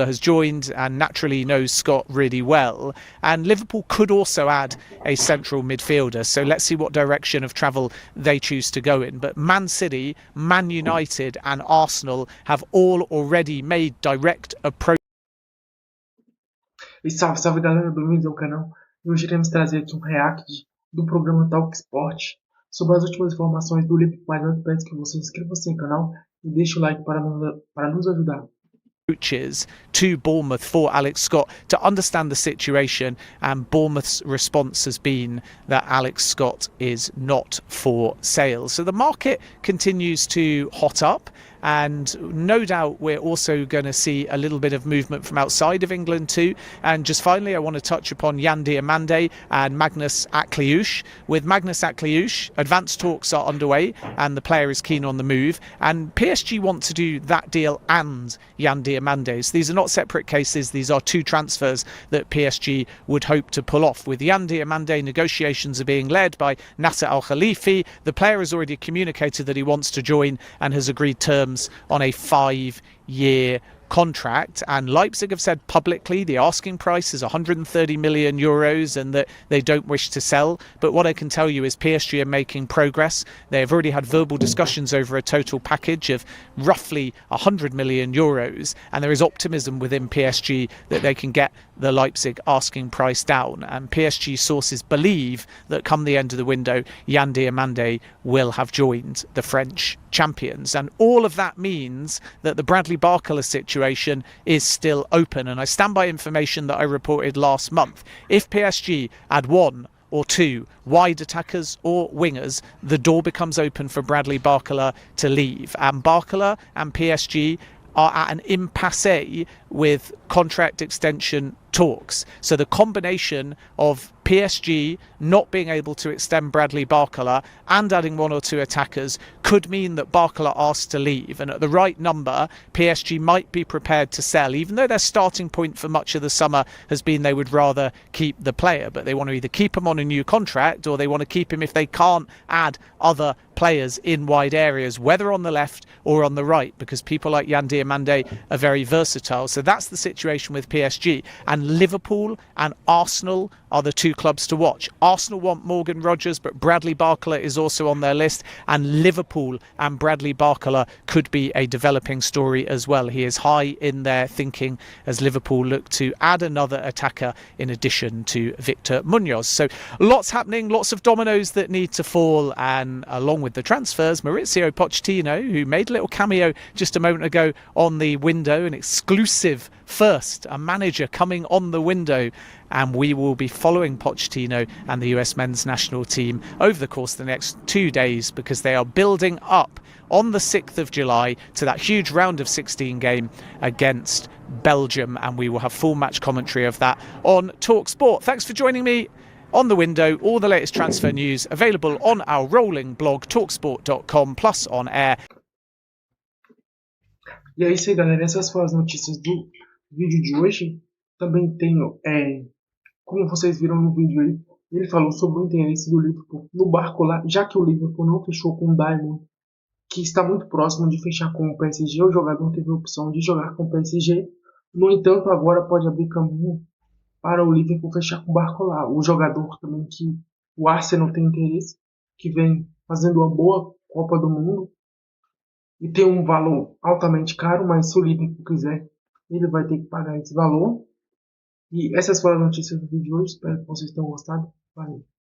has joined and naturally knows Scott really well, and Liverpool could also add a central midfielder, so let's see what direction of travel they choose to go in. But Man City, Man United and Arsenal have all already made direct approach. E salve, salve galera, bem-vindos ao canal. E hoje iremos trazer aqui um react do programa Talk Sport sobre as últimas informações do Liverpool, mas antes peço que você inscreva-se no canal e deixe o like para nos ajudar. Approaches to Bournemouth for Alex Scott to understand the situation, and Bournemouth's response has been that Alex Scott is not for sale. So the market continues to hot up, and no doubt we're also going to see a little bit of movement from outside of England too. And just finally, I want to touch upon Yan Diomande and Magnus Akliush. With Magnus Akliush, advanced talks are underway and the player is keen on the move, and PSG want to do that deal and Yan Diomande. So these are not separate cases, these are two transfers that PSG would hope to pull off. With Yan Diomande, negotiations are being led by Nasser Al Khalifi. The player has already communicated that he wants to join and has agreed terms on a 5-year contract, and Leipzig have said publicly the asking price is 130 million euros and that they don't wish to sell. But what I can tell you is PSG are making progress. They have already had verbal discussions over a total package of roughly 100 million euros, and there is optimism within PSG that they can get the Leipzig asking price down, and PSG sources believe that come the end of the window, Yan Diomande will have joined the French champions, and all of that means that the Bradley Barcola situation is still open. And I stand by information that I reported last month. If PSG add one or two wide attackers or wingers, the door becomes open for Bradley Barcola to leave, and Barcola and PSG are at an impasse with contract extension talks. So the combination of PSG not being able to extend Bradley Barcola and adding one or two attackers could mean that Barcola asks to leave, and at the right number PSG might be prepared to sell, even though their starting point for much of the summer has been they would rather keep the player, but they want to either keep him on a new contract or they want to keep him if they can't add other players in wide areas, whether on the left or on the right, because people like Yan Diomande are very versatile. So that's the situation with PSG, and Liverpool and Arsenal are the two clubs to watch. Arsenal want Morgan Rogers, but Bradley Barcola is also on their list, and Liverpool and Bradley Barcola could be a developing story as well. He is high in their thinking as Liverpool look to add another attacker in addition to Victor Munoz. So lots happening, lots of dominoes that need to fall, and along with the transfers, Maurizio Pochettino, who made a little cameo just a moment ago on the window, an exclusive first, a manager coming on the window, and we will be following Pochettino and the US men's national team over the course of the next 2 days, because they are building up on the 6th of July to that huge round of 16 game against Belgium, and we will have full match commentary of that on Talk Sport. Thanks for joining me on the window. All the latest transfer news available on our rolling blog talksport.com plus on air. E é isso aí, galera, essas foram as notícias do vídeo de hoje. Também tenho, como vocês viram no vídeo aí, ele falou sobre o interesse do Liverpool no Barcola, já que o Liverpool não fechou com o Diamond, que está muito próximo de fechar com o PSG. O jogador teve a opção de jogar com o PSG, no entanto agora pode abrir caminho para o Liverpool fechar com o Barcola, o jogador também que o Arsenal tem interesse, que vem fazendo uma boa Copa do Mundo e tem um valor altamente caro, mas se o Liverpool quiser, ele vai ter que pagar esse valor. E essas foram as notícias do vídeo de hoje, espero que vocês tenham gostado. Valeu!